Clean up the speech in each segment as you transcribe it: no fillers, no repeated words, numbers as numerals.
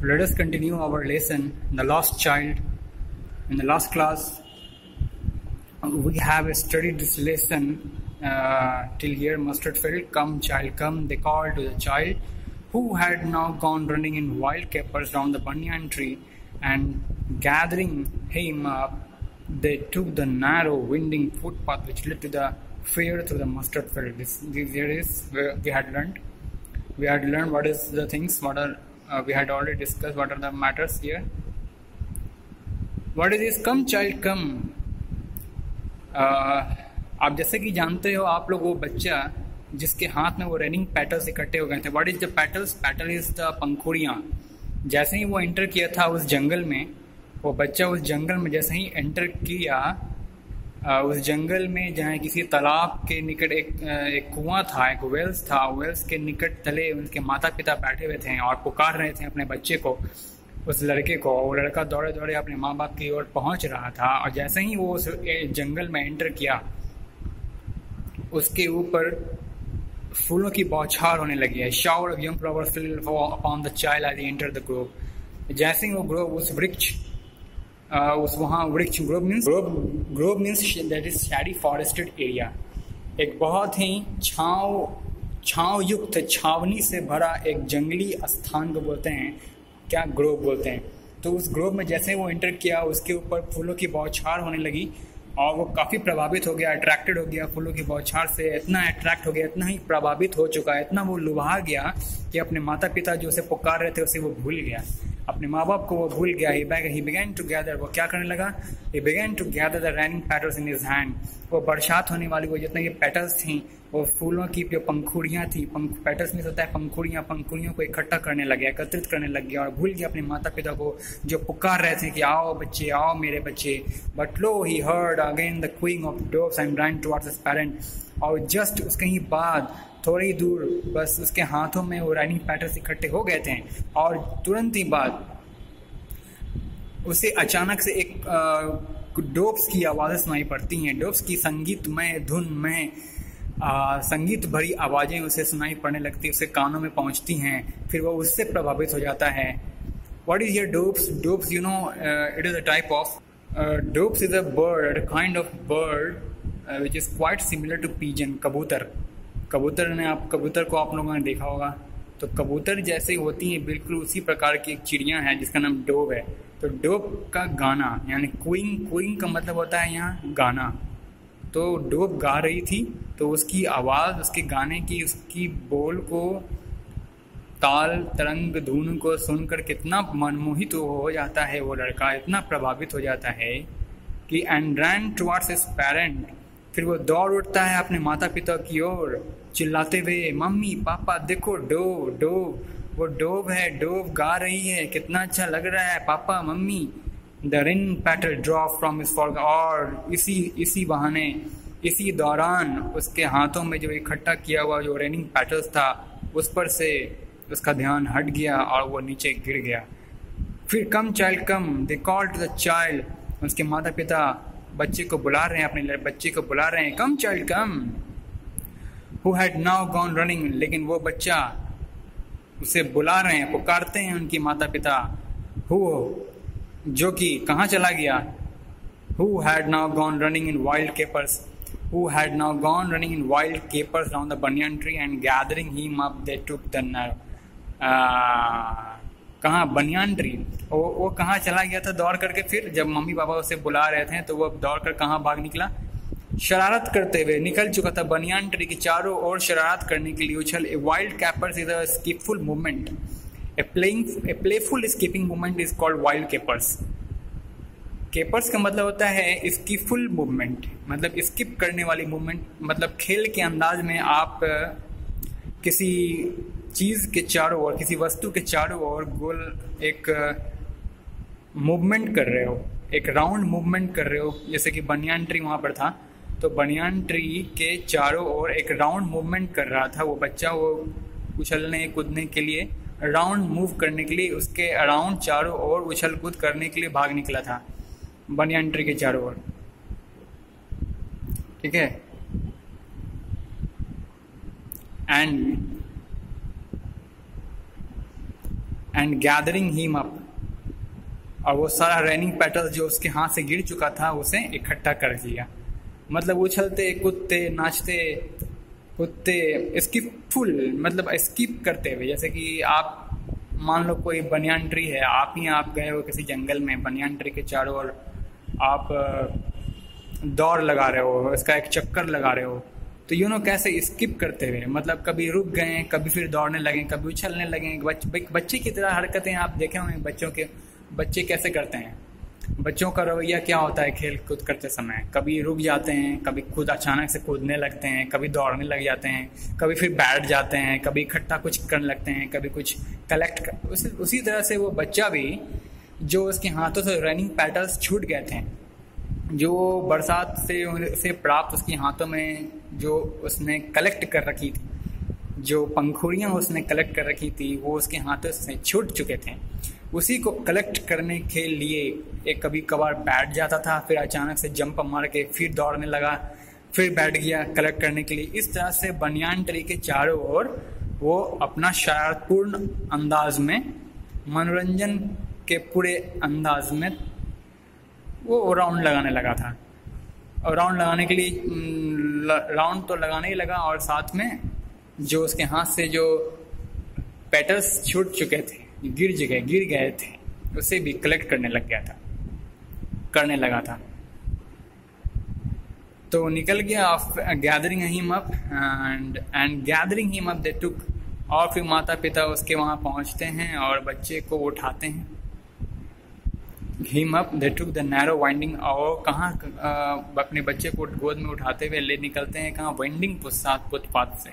Let us continue our lesson, The Lost Child. In the last class, we have studied this lesson till here. Mustard field, come child, come. They called to the child, who had now gone running in wild capers round the banyan tree, and gathering him up, they took the narrow, winding footpath which led to the fair through the mustard field. This here is where we had learned. We had learned what is the things, what are we had already discussed what are the matters here. What is this? Come child, come. आप जैसे कि जानते हो आप लोग, वो बच्चा जिसके हाथ में वो रनिंग पेटल्स इकट्ठे हो गए थे. What is the petals? Petal is the पंखुड़ियाँ. जैसे ही वो एंटर किया था उस जंगल में, वो बच्चा उस जंगल में जैसे ही एंटर किया, उस जंगल में जहाँ किसी तालाब के निकट एक कुआं था, एक वेल्स था. वेल्स के निकट तले उनके माता पिता बैठे हुए थे और पुकार रहे थे अपने बच्चे को, उस लड़के को. वो लड़का दौड़े दौड़े अपने माँ बाप की ओर पहुंच रहा था, और जैसे ही वो उस जंगल में एंटर किया, उसके ऊपर फूलों की बौछार होने लगी है. Shower of young flowers fell upon the child as he entered the grove. जैसे ही वो ग्रोव, उस वृक्ष, वहाँ वृक्ष, grove means that is shady forested area. एक बहुत ही छांव युक्त, छावनी से भरा एक जंगली स्थान को बोलते हैं. क्या? ग्रोव बोलते हैं. तो उस ग्रोव में जैसे वो एंटर किया, उसके ऊपर फूलों की बौछार होने लगी, और वो काफ़ी प्रभावित हो गया, अट्रैक्टेड हो गया फूलों की बौछार से. इतना अट्रैक्ट हो गया, इतना ही प्रभावित हो चुका है, इतना वो लुभा गया कि अपने माता पिता जो उसे पुकार रहे थे उसे वो भूल गया, अपने माँ बाप को वो भूल गया. He began to gather. वो क्या करने लगा? He began to gather the raining petals in his hand. वो बरसात होने वाली वो जितने ये पेटल्स थी, वो फूलों की जो पंखुड़ियाँ थी, पेटल्स में होता है पंखुड़ियों को इकट्ठा करने लग गया, एकत्रित करने लग गया, और भूल गया अपने माता पिता को जो पुकार रहे थे कि आओ बच्चे, आओ मेरे बच्चे. But lo, he heard again the cooing of doves and ran towards his parent. और जस्ट उसके ही बाद थोड़ी दूर बस उसके हाथों में वो राइनिंग पेटल्स इकट्ठे हो गए थे, और तुरंत ही बाद उसे अचानक से एक डोव्स की आवाज़ें सुनाई पड़ती हैं. डोव्स की संगीतमय धुन में संगीत भरी आवाज़ें उसे सुनाई पड़ने लगती, उसके कानों में पहुंचती हैं. फिर वो उससे प्रभावित हो जाता है. What is your doves? Doves, you know, it is a type of doves is a bird, kind of bird which is quite similar to pigeon. कबूतर को आप लोगों ने देखा होगा. तो कबूतर जैसे होती हैं बिल्कुल उसी प्रकार की एक चिड़िया है जिसका नाम डोव है. तो डोव का गाना यानी क्विंग का मतलब होता है यहाँ गाना. तो डोव गा रही थी, तो उसकी आवाज़, उसके गाने की, उसकी बोल को, ताल तरंग धुन को सुनकर कितना मनमोहित हो जाता है वो लड़का, इतना प्रभावित हो जाता है कि and ran towards his parent. फिर वो दौड़ उठता है अपने माता पिता की ओर, चिल्लाते हुए, मम्मी पापा देखो डोव, वो डोव है, डोव गा रही है, कितना अच्छा लग रहा है papa mummy. The rain petal drop from his for. और इसी बहाने, इसी दौरान उसके हाथों में जो इकट्ठा किया हुआ जो रेनिंग पैटल्स था, उस पर से उसका ध्यान हट गया और वो नीचे गिर गया. फिर come child come, they called to the child. उसके माता पिता बच्चे को बुला रहे हैं, अपने बच्चे को बुला रहे हैं, come child come. Who had now gone running. लेकिन वो बच्चा, उसे बुला रहे हैं, पुकारते हैं उनकी माता पिता. हु, जो कि कहाँ चला गया? Who had now gone running in wild keepers. Who had now gone running in wild capers down the banyan tree and gathering him up they took the narrow. कहाँ? Banyan tree. वो कहाँ चला गया था दौड़ करके? फिर जब मम्मी पापा उसे बुला रहे थे तो वो दौड़ कर कहाँ भाग निकला? शरारत करते हुए निकल चुका था बनियान ट्री के चारों ओर शरारत करने के लिए उछल. A wild capers is a skipful movement. A playful skipping movement is called wild capers. Capers का मतलब होता है स्किपफुल मूवमेंट, मतलब स्किप करने वाली मूवमेंट. मतलब खेल के अंदाज में आप किसी चीज़ के चारों ओर, किसी वस्तु के चारों ओर गोल एक मूवमेंट कर रहे हो, एक राउंड मूवमेंट कर रहे हो. जैसे कि बनियान ट्री वहाँ पर था, तो बनियान ट्री के चारों ओर एक राउंड मूवमेंट कर रहा था वो बच्चा. वो उछलने कूदने के लिए, राउंड मूव करने के लिए, उसके अराउंड चारों ओर उछल कूद करने के लिए भाग निकला था बनियान ट्री के चारों ओर. ठीक है. एंड गैदरिंग हिम अप, और वो सारा रेनिंग पेटल्स जो उसके हाथ से गिर चुका था उसे इकट्ठा कर दिया। मतलब उछलते कूदते नाचते कूदते स्किपफुल, मतलब स्किप करते हुए, जैसे कि आप मान लो कोई बनियान ट्री है, आप गए हो किसी जंगल में, बनियान ट्री के चारों ओर आप दौड़ लगा रहे हो, इसका एक चक्कर लगा रहे हो, तो कैसे स्किप करते हुए, मतलब कभी रुक गए, कभी फिर दौड़ने लगे, कभी उछलने लगे। बच्चे की तरह हरकतें आप देखे होंगे, बच्चे कैसे करते हैं। बच्चों का रवैया क्या होता है खेल कूद करते समय, कभी रुक जाते हैं, कभी खुद अचानक से कूदने लगते हैं, कभी दौड़ने लग जाते हैं, कभी फिर बैठ जाते हैं, कभी इकट्ठा कुछ करने लगते हैं, कभी कुछ कलेक्ट कर। उसी तरह से वो बच्चा भी, जो उसके हाथों से रनिंग पैटर्न्स छूट गए थे, जो बरसात से प्राप्त उसके हाथों में जो उसने कलेक्ट कर रखी थी, जो पंखुड़ियाँ उसने कलेक्ट कर रखी थी, वो उसके हाथों से छूट चुके थे। उसी को कलेक्ट करने के लिए एक कभी कभार बैठ जाता था, फिर अचानक से जंप मार के फिर दौड़ने लगा, फिर बैठ गया कलेक्ट करने के लिए। इस तरह से बनियान ट्री के चारों ओर वो अपना शरारतपूर्ण अंदाज में, मनोरंजन के पूरे अंदाज में वो राउंड लगाने लगा था। और राउंड लगाने के लिए राउंड तो लगाने ही लगा, और साथ में जो उसके हाथ से जो पेटल्स छूट चुके थे, गिर गए थे, उसे भी कलेक्ट करने लगा था। तो निकल गया gathering him up and gathering him up they took, और फिर माता पिता उसके वहाँ पहुँचते हैं और बच्चे को उठाते हैं। Him up they took the narrow winding, और कहाँ अपने बच्चे को गोद में उठाते हुए ले निकलते हैं कहाँ, वाइंडिंग फुटपाथ से।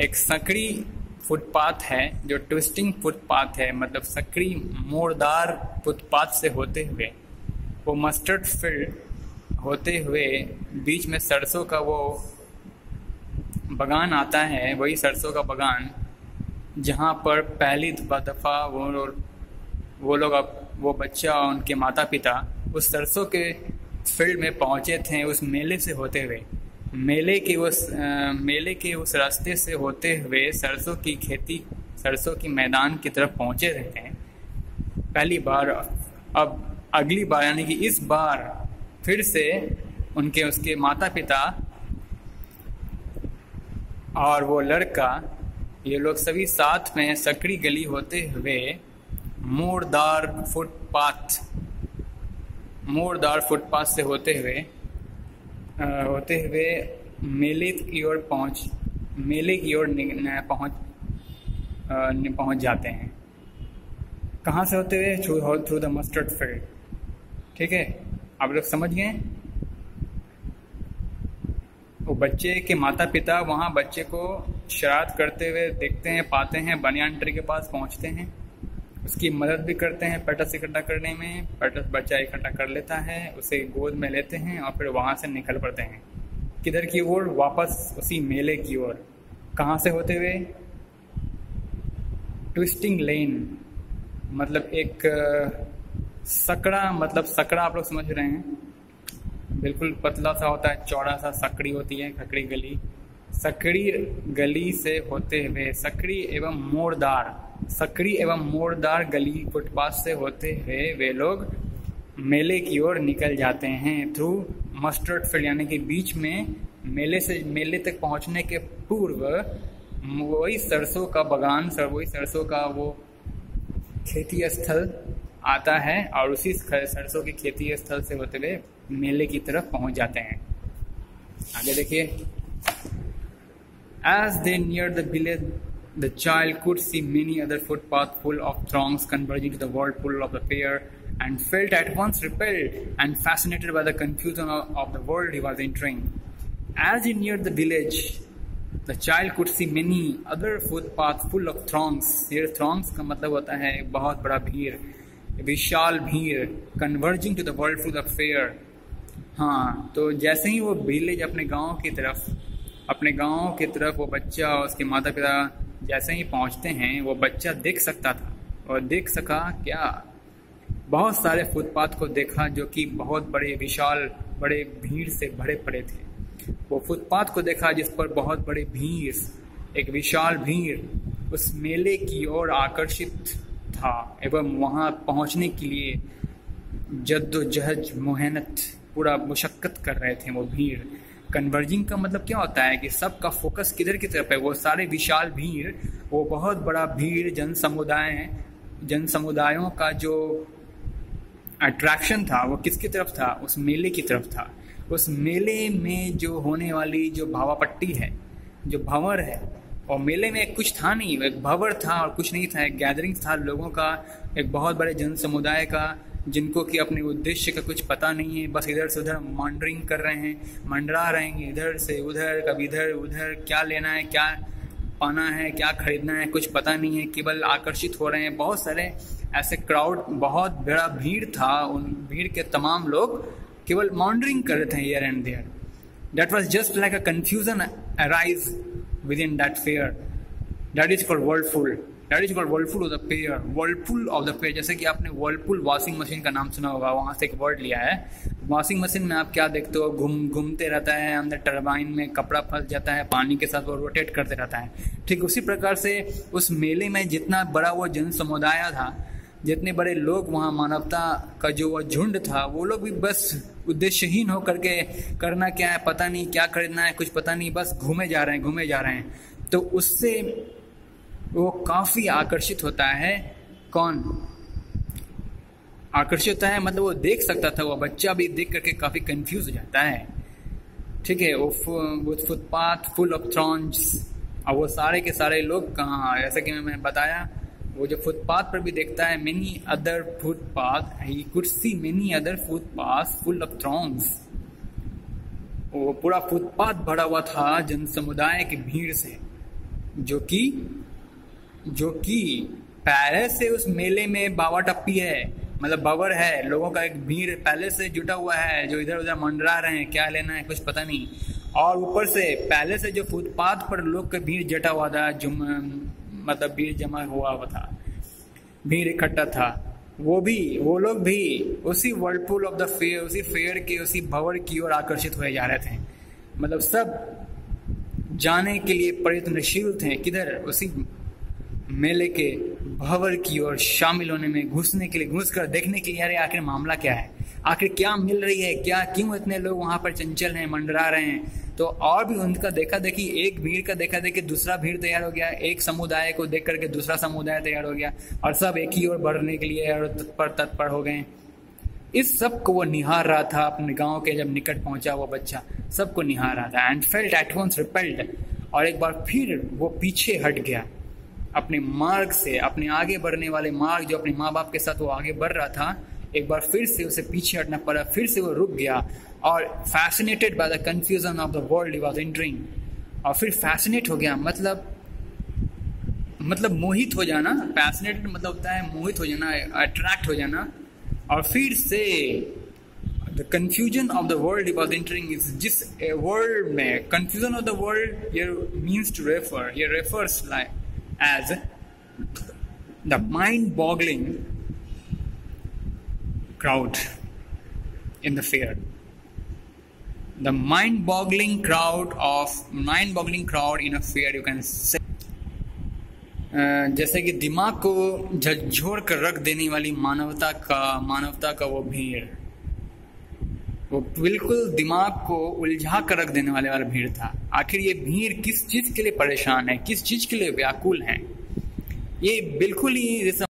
एक सकड़ी फुटपाथ है जो ट्विस्टिंग फुटपाथ है, मतलब सकड़ी मोड़दार फुटपाथ से होते हुए वो मस्टर्ड फील्ड होते हुए बीच में सरसों का वो बगान आता है, वही सरसों का बगान जहाँ पर पहली दफ़ा वो बच्चा और उनके माता पिता उस सरसों के फील्ड में पहुँचे थे, उस मेले से होते हुए, मेले के उस रास्ते से होते हुए सरसों की मैदान की तरफ पहुँचे रहते हैं पहली बार। अब अगली बार यानी कि इस बार फिर से उसके माता पिता और वो लड़का, ये लोग सभी साथ में सकड़ी गली होते हुए मोड़दार फुटपाथ से होते हुए मेले की ओर पहुंच जाते हैं। कहाँ से होते हुए? Through the mustard field. ठीक है, आप लोग समझ गए। वो बच्चे के माता पिता वहाँ बच्चे को शरारत करते हुए देखते हैं, पाते हैं, बनियान ट्री के पास पहुँचते हैं, उसकी मदद भी करते हैं पेटल्स इकट्ठा करने में। पेटल्स बच्चा इकट्ठा कर लेता है, उसे गोद में लेते हैं और फिर वहाँ से निकल पड़ते हैं। किधर की ओर? वापस उसी मेले की ओर। कहाँ से होते हुए? ट्विस्टिंग लेन, मतलब एक सकड़ा आप लोग समझ रहे हैं, बिल्कुल पतला सा होता है, चौड़ा सा सकड़ी होती है, सकड़ी गली से होते हुए, सकड़ी एवं मोड़दार गली फुटपाथ से होते हुए वे लोग मेले की ओर निकल जाते हैं थ्रू मस्टर्ड फील्ड, यानी कि बीच में मेले तक पहुंचने के पूर्व वही सरसों का बगान, वही सरसों का वो खेती स्थल आता है और उसी सरसों की खेती स्थल से होते हुए मेले की तरफ पहुंच जाते हैं। आगे देखिए। As they neared the village, the child could see many other footpaths full of throngs converging to the whirlpool of the fair, and felt at once repelled and fascinated by the confusion of the world he was entering. As he neared the village, the child could see many other footpaths full of throngs. Here throngs का मतलब होता है बहुत बड़ा भीड़, विशाल भीड़, converging to the whirlpool of the fair. हाँ, तो जैसे ही वो विलेज अपने गांव की तरफ वो बच्चा और उसके माता पिता जैसे ही पहुंचते हैं, वो बच्चा देख सकता था और देख सका क्या, बहुत सारे फुटपाथ को देखा जो कि बहुत बड़े भीड़ से भरे पड़े थे। वो फुटपाथ को देखा जिस पर बहुत बड़े भीड़, एक विशाल भीड़ उस मेले की ओर आकर्षित था एवं वहां पहुंचने के लिए जद्दोजहद मेहनत पूरा मुशक्कत कर रहे थे वो भीड़। कन्वर्जिंग का मतलब क्या होता है कि सबका फोकस किधर की तरफ है, वो सारे विशाल भीड़, वो बहुत बड़ा भीड़ जन समुदायों का जो अट्रैक्शन था वो किसकी तरफ था, उस मेले की तरफ था। उस मेले में जो होने वाली जो भावापट्टी है, जो भंवर है, और मेले में कुछ था नहीं, एक भंवर था और कुछ नहीं था, एक गैदरिंग था लोगों का, एक बहुत बड़े जन समुदाय का, जिनको कि अपने उद्देश्य का कुछ पता नहीं है, बस इधर से उधर मॉन्डरिंग कर रहे हैं, मंडरा रहे हैं इधर से उधर, कभी इधर उधर, क्या लेना है, क्या पाना है, क्या खरीदना है, कुछ पता नहीं है, केवल आकर्षित हो रहे हैं। बहुत सारे ऐसे क्राउड, बहुत बड़ा भीड़ था, उन भीड़ के तमाम लोग केवल मॉन्डरिंग कर रहे थे here and there. That was just like a confusion arise within that fair. That is called whirlpool. That is called whirlpool of the fair. Whirlpool of the fair. जैसे कि आपने whirlpool वॉशिंग मशीन का नाम सुना होगा, वहाँ से एक वर्ड लिया है। वॉशिंग मशीन में आप क्या देखते हो, घूमते रहता है, अंदर टरबाइन में कपड़ा फंस जाता है, पानी के साथ वो रोटेट करते रहता है। ठीक उसी प्रकार से उस मेले में जितना बड़ा वो जन समुदाय था, जितने बड़े लोग वहाँ, मानवता का जो वो झुंड था, वो लोग भी बस उद्देश्यहीन होकर के करना क्या है पता नहीं, क्या खरीदना है कुछ पता नहीं, बस घूमे जा रहे हैं। तो उससे वो काफ़ी आकर्षित होता है। कौन आकर्षित होता है, मतलब वो देख सकता था, वो बच्चा भी देख करके काफ़ी कंफ्यूज हो जाता है। ठीक है, वो फुटपाथ फुल ऑफ थ्रॉन्स, और वो सारे के सारे लोग कहाँ, जैसा कि मैंने बताया, वो जो फुटपाथ पर भी देखता है, many other footpath, he could see many other footpath full of Thrones. वो पूरा फुटपाथ भरा हुआ था जन समुदाय की भीड़ से, जो कि पहले से उस मेले में बावा टप्पी है, मतलब बवर है, लोगों का एक भीड़ पहले से जुटा हुआ है, जो इधर उधर मंडरा रहे हैं, क्या लेना है कुछ पता नहीं। और ऊपर से पहले से जो फुटपाथ पर लोग का भीड़ जटा हुआ था, मतलब भीड़ जमा हुआ था, भीड़ इकट्ठा था, वो लोग भी उसी वर्लपूल ऑफ द फेयर, उसी फेयर के उसी भंवर की ओर आकर्षित हुए जा रहे थे। मतलब सब जाने के लिए प्रयत्नशील थे, किधर, उसी मेले के भंवर की ओर शामिल होने में, घुसने के लिए, घुस कर देखने के लिए, अरे आखिर मामला क्या है, आखिर क्या मिल रही है, क्या क्यों इतने लोग वहां पर चंचल हैं, मंडरा रहे हैं। तो और भी उनका देखा देखी, एक भीड़ का देखा देखी दूसरा भीड़ तैयार हो गया, एक समुदाय को देख करके दूसरा समुदाय तैयार हो गया, और सब एक ही ओर बढ़ने के लिए और तत्पर हो गए। इस सब को वो निहार रहा था, अपने गांव के जब निकट पहुंचा वो बच्चा सबको निहार रहा था, and felt at once repelled, और एक बार फिर वो पीछे हट गया अपने मार्ग से, अपने आगे बढ़ने वाले मार्ग, जो अपने माँ बाप के साथ वो आगे बढ़ रहा था, एक बार फिर से उसे पीछे हटना पड़ा, फिर से वो रुक गया, और fascinated by the confusion of the world he was entering, और फिर फैसिनेट हो गया, मतलब मोहित हो जाना। फैसिनेटेड मतलब होता है मोहित हो जाना, अट्रैक्ट हो जाना। और फिर से the confusion of the world he was entering is, जिस वर्ल्ड में confusion of the world here means to refer, here refers like as the mind-boggling crowd in the fair. The mind-boggling crowd in a fair, you can say. जैसे कि दिमाग को झकझोर कर रख देने वाली मानवता का वो भीड़, वो बिल्कुल दिमाग को उलझा कर रख देने वाला भीड़ था। आखिर ये भीड़ किस चीज के लिए परेशान है, किस चीज के लिए व्याकुल है, ये बिल्कुल ही